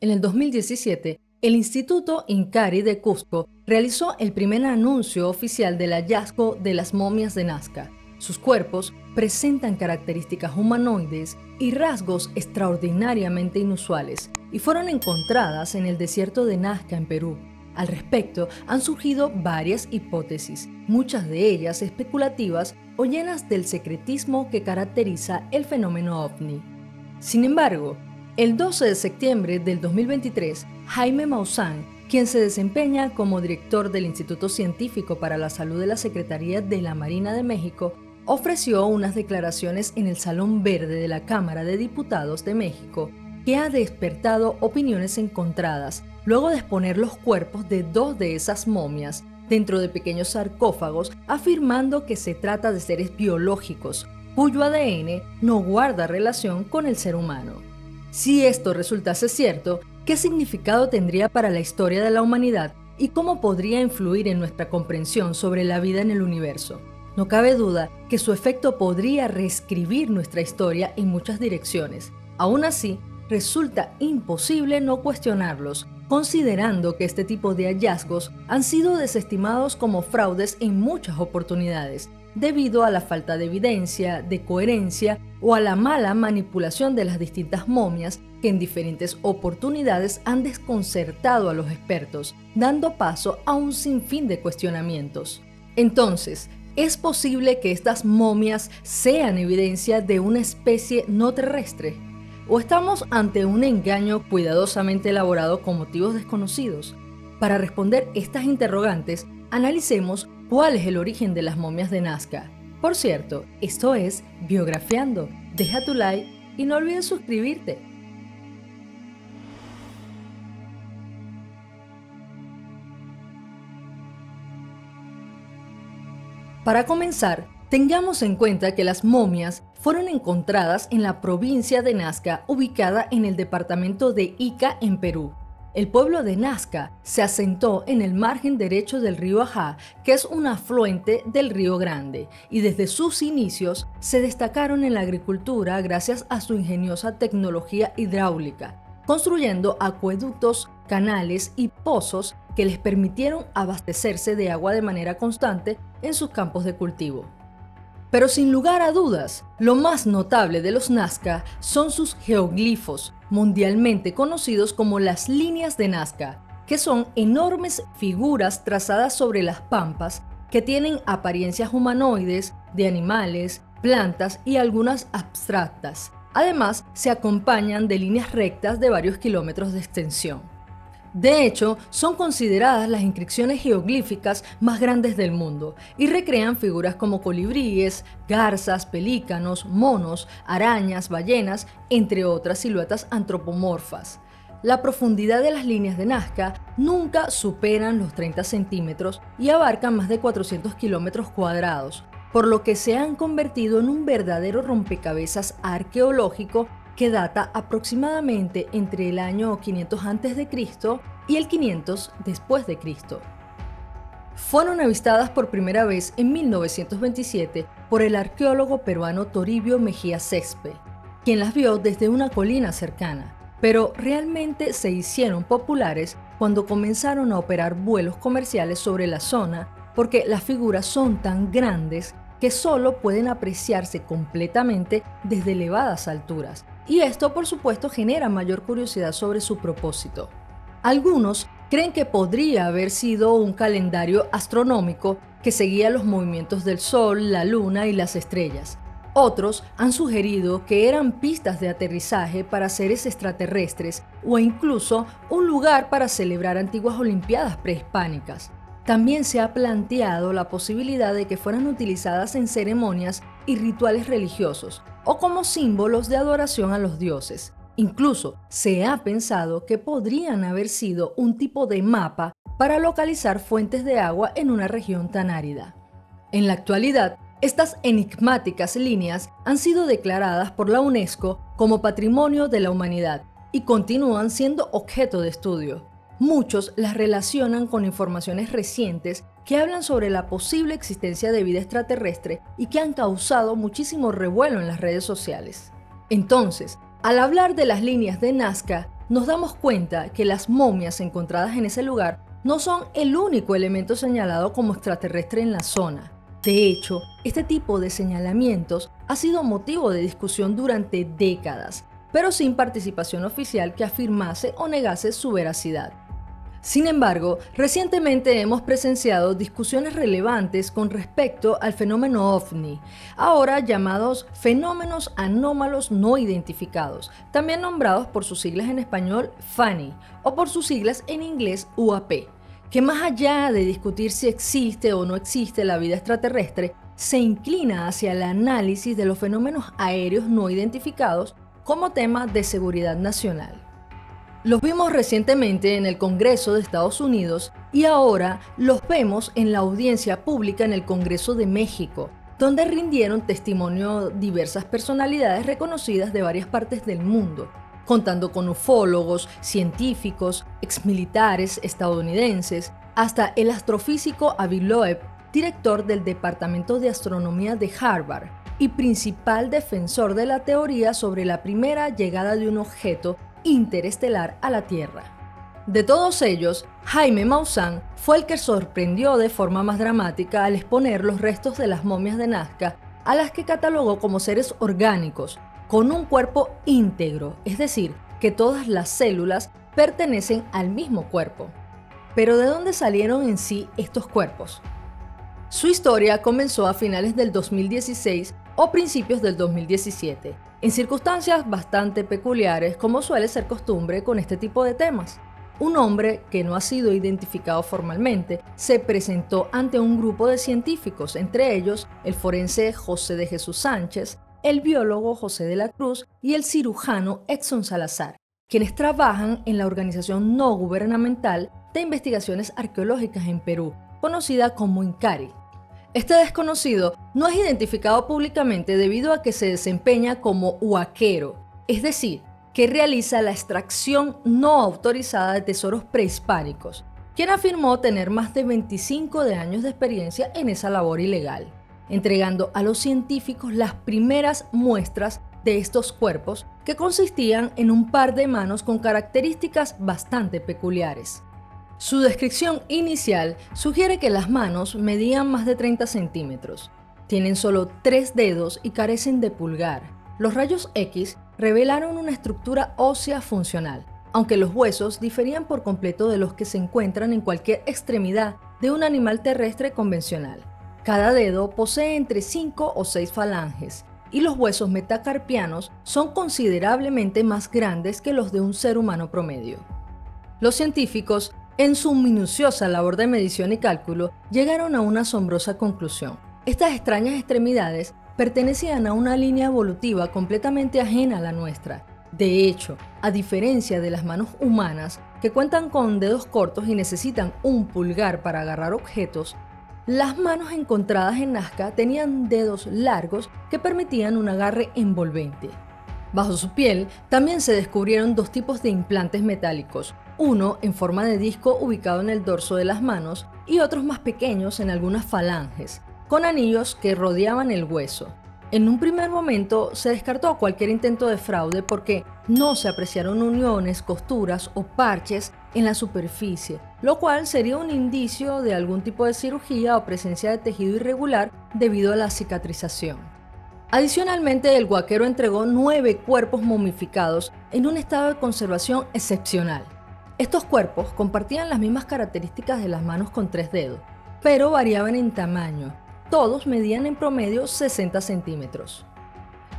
En el 2017, el Instituto Incarí de Cusco realizó el primer anuncio oficial del hallazgo de las momias de Nazca. Sus cuerpos presentan características humanoides y rasgos extraordinariamente inusuales y fueron encontradas en el desierto de Nazca, en Perú. Al respecto, han surgido varias hipótesis, muchas de ellas especulativas o llenas del secretismo que caracteriza el fenómeno ovni. Sin embargo, el 12 de septiembre del 2023, Jaime Maussan, quien se desempeña como director del Instituto Científico para la Salud de la Secretaría de la Marina de México, ofreció unas declaraciones en el Salón Verde de la Cámara de Diputados de México que ha despertado opiniones encontradas luego de exponer los cuerpos de dos de esas momias dentro de pequeños sarcófagos, afirmando que se trata de seres biológicos cuyo ADN no guarda relación con el ser humano. Si esto resultase cierto, ¿qué significado tendría para la historia de la humanidad y cómo podría influir en nuestra comprensión sobre la vida en el universo? No cabe duda que su efecto podría reescribir nuestra historia en muchas direcciones. Aún así, resulta imposible no cuestionarlos, considerando que este tipo de hallazgos han sido desestimados como fraudes en muchas oportunidades, debido a la falta de evidencia, de coherencia o a la mala manipulación de las distintas momias que en diferentes oportunidades han desconcertado a los expertos, dando paso a un sinfín de cuestionamientos. Entonces, ¿es posible que estas momias sean evidencia de una especie no terrestre? ¿O estamos ante un engaño cuidadosamente elaborado con motivos desconocidos? Para responder estas interrogantes, analicemos cuál es el origen de las momias de Nazca. Por cierto, esto es Biografiando. Deja tu like y no olvides suscribirte. Para comenzar, tengamos en cuenta que las momias fueron encontradas en la provincia de Nazca, ubicada en el departamento de Ica, en Perú. El pueblo de Nazca se asentó en el margen derecho del río Ajá, que es un afluente del río Grande, y desde sus inicios se destacaron en la agricultura gracias a su ingeniosa tecnología hidráulica, construyendo acueductos, canales y pozos que les permitieron abastecerse de agua de manera constante en sus campos de cultivo. Pero sin lugar a dudas, lo más notable de los Nazca son sus geoglifos, mundialmente conocidos como las líneas de Nazca, que son enormes figuras trazadas sobre las pampas que tienen apariencias humanoides, de animales, plantas y algunas abstractas. Además, se acompañan de líneas rectas de varios kilómetros de extensión. De hecho, son consideradas las inscripciones geoglíficas más grandes del mundo y recrean figuras como colibríes, garzas, pelícanos, monos, arañas, ballenas, entre otras siluetas antropomorfas. La profundidad de las líneas de Nazca nunca superan los 30 centímetros y abarcan más de 400 kilómetros cuadrados, por lo que se han convertido en un verdadero rompecabezas arqueológico que data aproximadamente entre el año 500 a.C. y el 500 después de Cristo. Fueron avistadas por primera vez en 1927 por el arqueólogo peruano Toribio Mejía Cespe, quien las vio desde una colina cercana, pero realmente se hicieron populares cuando comenzaron a operar vuelos comerciales sobre la zona, porque las figuras son tan grandes que solo pueden apreciarse completamente desde elevadas alturas. Y esto, por supuesto, genera mayor curiosidad sobre su propósito. Algunos creen que podría haber sido un calendario astronómico que seguía los movimientos del Sol, la Luna y las estrellas. Otros han sugerido que eran pistas de aterrizaje para seres extraterrestres o incluso un lugar para celebrar antiguas olimpiadas prehispánicas. También se ha planteado la posibilidad de que fueran utilizadas en ceremonias y rituales religiosos o como símbolos de adoración a los dioses. Incluso se ha pensado que podrían haber sido un tipo de mapa para localizar fuentes de agua en una región tan árida. En la actualidad, estas enigmáticas líneas han sido declaradas por la UNESCO como Patrimonio de la Humanidad y continúan siendo objeto de estudio. Muchos las relacionan con informaciones recientes que hablan sobre la posible existencia de vida extraterrestre y que han causado muchísimo revuelo en las redes sociales. Entonces, al hablar de las líneas de Nazca, nos damos cuenta que las momias encontradas en ese lugar no son el único elemento señalado como extraterrestre en la zona. De hecho, este tipo de señalamientos ha sido motivo de discusión durante décadas, pero sin participación oficial que afirmase o negase su veracidad. Sin embargo, recientemente hemos presenciado discusiones relevantes con respecto al fenómeno OVNI, ahora llamados fenómenos anómalos no identificados, también nombrados por sus siglas en español FANY o por sus siglas en inglés UAP, que más allá de discutir si existe o no existe la vida extraterrestre, se inclina hacia el análisis de los fenómenos aéreos no identificados como tema de seguridad nacional. Los vimos recientemente en el Congreso de Estados Unidos y ahora los vemos en la audiencia pública en el Congreso de México, donde rindieron testimonio diversas personalidades reconocidas de varias partes del mundo, contando con ufólogos, científicos, exmilitares estadounidenses, hasta el astrofísico Avi Loeb, director del Departamento de Astronomía de Harvard y principal defensor de la teoría sobre la primera llegada de un objeto interestelar a la Tierra. De todos ellos, Jaime Maussan fue el que sorprendió de forma más dramática al exponer los restos de las momias de Nazca, a las que catalogó como seres orgánicos, con un cuerpo íntegro, es decir, que todas las células pertenecen al mismo cuerpo. Pero ¿de dónde salieron en sí estos cuerpos? Su historia comenzó a finales del 2016 o principios del 2017, en circunstancias bastante peculiares, como suele ser costumbre con este tipo de temas. Un hombre que no ha sido identificado formalmente se presentó ante un grupo de científicos, entre ellos el forense José de Jesús Sánchez, el biólogo José de la Cruz y el cirujano Exxon Salazar, quienes trabajan en la organización no gubernamental de investigaciones arqueológicas en Perú, conocida como INCARI. Este desconocido no es identificado públicamente debido a que se desempeña como huaquero, es decir, que realiza la extracción no autorizada de tesoros prehispánicos, quien afirmó tener más de 25 años de experiencia en esa labor ilegal, entregando a los científicos las primeras muestras de estos cuerpos que consistían en un par de manos con características bastante peculiares. Su descripción inicial sugiere que las manos medían más de 30 centímetros, tienen solo 3 dedos y carecen de pulgar. Los rayos X revelaron una estructura ósea funcional, aunque los huesos diferían por completo de los que se encuentran en cualquier extremidad de un animal terrestre convencional. Cada dedo posee entre 5 o 6 falanges, y los huesos metacarpianos son considerablemente más grandes que los de un ser humano promedio. Los científicos, en su minuciosa labor de medición y cálculo, llegaron a una asombrosa conclusión. Estas extrañas extremidades pertenecían a una línea evolutiva completamente ajena a la nuestra. De hecho, a diferencia de las manos humanas, que cuentan con dedos cortos y necesitan un pulgar para agarrar objetos, las manos encontradas en Nazca tenían dedos largos que permitían un agarre envolvente. Bajo su piel también se descubrieron 2 tipos de implantes metálicos, uno en forma de disco ubicado en el dorso de las manos y otros más pequeños en algunas falanges, con anillos que rodeaban el hueso. En un primer momento se descartó cualquier intento de fraude porque no se apreciaron uniones, costuras o parches en la superficie, lo cual sería un indicio de algún tipo de cirugía o presencia de tejido irregular debido a la cicatrización. Adicionalmente, el huaquero entregó 9 cuerpos momificados en un estado de conservación excepcional. Estos cuerpos compartían las mismas características de las manos con 3 dedos, pero variaban en tamaño. Todos medían en promedio 60 centímetros.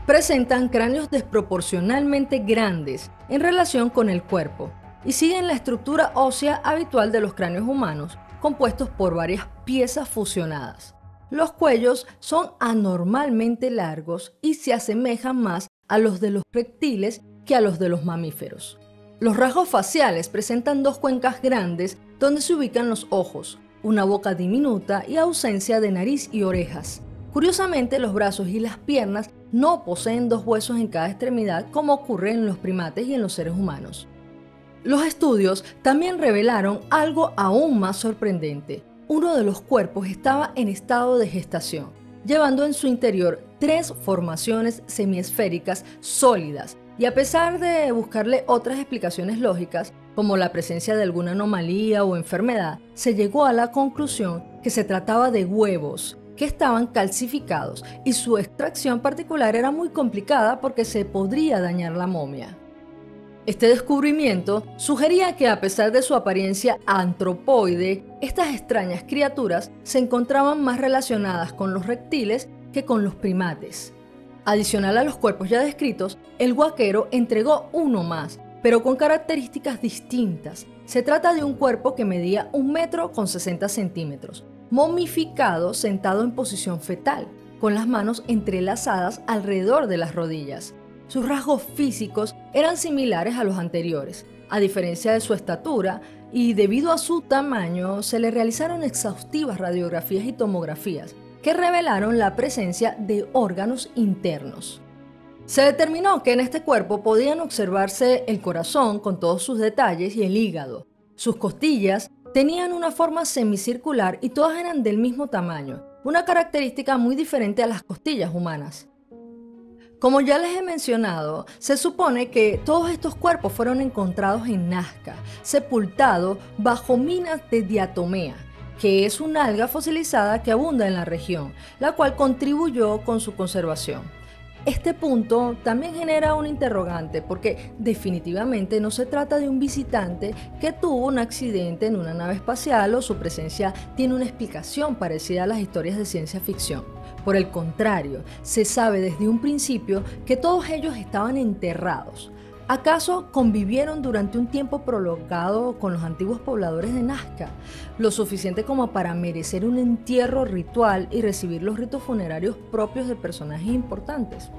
Presentan cráneos desproporcionalmente grandes en relación con el cuerpo y siguen la estructura ósea habitual de los cráneos humanos, compuestos por varias piezas fusionadas. Los cuellos son anormalmente largos y se asemejan más a los de los reptiles que a los de los mamíferos. Los rasgos faciales presentan 2 cuencas grandes donde se ubican los ojos, una boca diminuta y ausencia de nariz y orejas. Curiosamente, los brazos y las piernas no poseen 2 huesos en cada extremidad como ocurre en los primates y en los seres humanos. Los estudios también revelaron algo aún más sorprendente. Uno de los cuerpos estaba en estado de gestación, llevando en su interior 3 formaciones semiesféricas sólidas, Y a pesar de buscarle otras explicaciones lógicas, como la presencia de alguna anomalía o enfermedad, se llegó a la conclusión que se trataba de huevos que estaban calcificados y su extracción particular era muy complicada porque se podría dañar la momia. Este descubrimiento sugería que, a pesar de su apariencia antropoide, estas extrañas criaturas se encontraban más relacionadas con los reptiles que con los primates. Adicional a los cuerpos ya descritos, el huaquero entregó uno más, pero con características distintas. Se trata de un cuerpo que medía 1,60 m, momificado sentado en posición fetal, con las manos entrelazadas alrededor de las rodillas. Sus rasgos físicos eran similares a los anteriores, a diferencia de su estatura, y debido a su tamaño se le realizaron exhaustivas radiografías y tomografías que revelaron la presencia de órganos internos. Se determinó que en este cuerpo podían observarse el corazón con todos sus detalles y el hígado. Sus costillas tenían una forma semicircular y todas eran del mismo tamaño, una característica muy diferente a las costillas humanas. Como ya les he mencionado, se supone que todos estos cuerpos fueron encontrados en Nazca, sepultados bajo minas de diatomea, que es una alga fosilizada que abunda en la región, la cual contribuyó con su conservación. Este punto también genera un interrogante porque definitivamente no se trata de un visitante que tuvo un accidente en una nave espacial o su presencia tiene una explicación parecida a las historias de ciencia ficción. Por el contrario, se sabe desde un principio que todos ellos estaban enterrados. ¿Acaso convivieron durante un tiempo prolongado con los antiguos pobladores de Nazca? Lo suficiente como para merecer un entierro ritual y recibir los ritos funerarios propios de personajes importantes.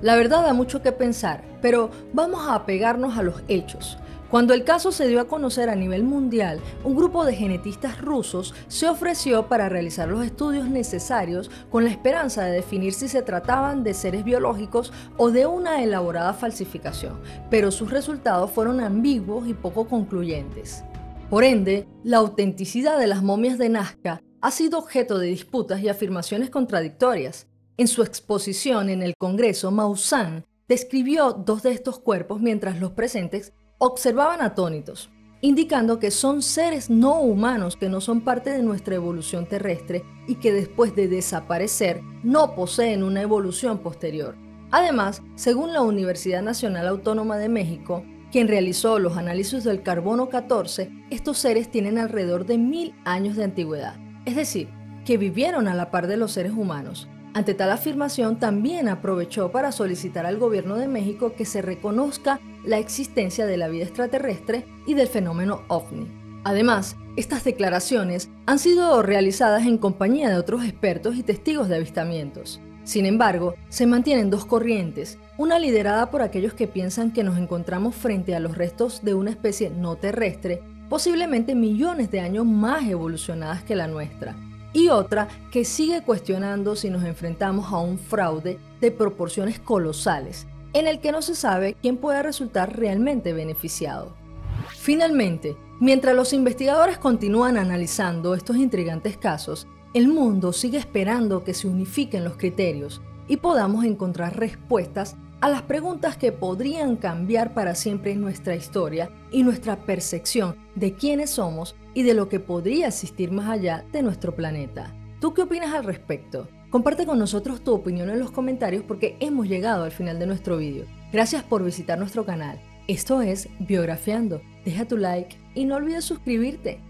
La verdad da mucho que pensar, pero vamos a apegarnos a los hechos. Cuando el caso se dio a conocer a nivel mundial, un grupo de genetistas rusos se ofreció para realizar los estudios necesarios con la esperanza de definir si se trataban de seres biológicos o de una elaborada falsificación, pero sus resultados fueron ambiguos y poco concluyentes. Por ende, la autenticidad de las momias de Nazca ha sido objeto de disputas y afirmaciones contradictorias. En su exposición en el Congreso, Maussan describió 2 de estos cuerpos mientras los presentes observaban atónitos, indicando que son seres no humanos que no son parte de nuestra evolución terrestre y que después de desaparecer no poseen una evolución posterior. Además, según la Universidad Nacional Autónoma de México, quien realizó los análisis del carbono 14, estos seres tienen alrededor de 1000 años de antigüedad, es decir, que vivieron a la par de los seres humanos. Ante tal afirmación, también aprovechó para solicitar al gobierno de México que se reconozca la existencia de la vida extraterrestre y del fenómeno OVNI. Además, estas declaraciones han sido realizadas en compañía de otros expertos y testigos de avistamientos. Sin embargo, se mantienen 2 corrientes, una liderada por aquellos que piensan que nos encontramos frente a los restos de una especie no terrestre, posiblemente millones de años más evolucionadas que la nuestra, y otra que sigue cuestionando si nos enfrentamos a un fraude de proporciones colosales, en el que no se sabe quién puede resultar realmente beneficiado. Finalmente, mientras los investigadores continúan analizando estos intrigantes casos, el mundo sigue esperando que se unifiquen los criterios y podamos encontrar respuestas a las preguntas que podrían cambiar para siempre nuestra historia y nuestra percepción de quiénes somos y de lo que podría existir más allá de nuestro planeta. ¿Tú qué opinas al respecto? Comparte con nosotros tu opinión en los comentarios porque hemos llegado al final de nuestro vídeo. Gracias por visitar nuestro canal. Esto es Biografiando. Deja tu like y no olvides suscribirte.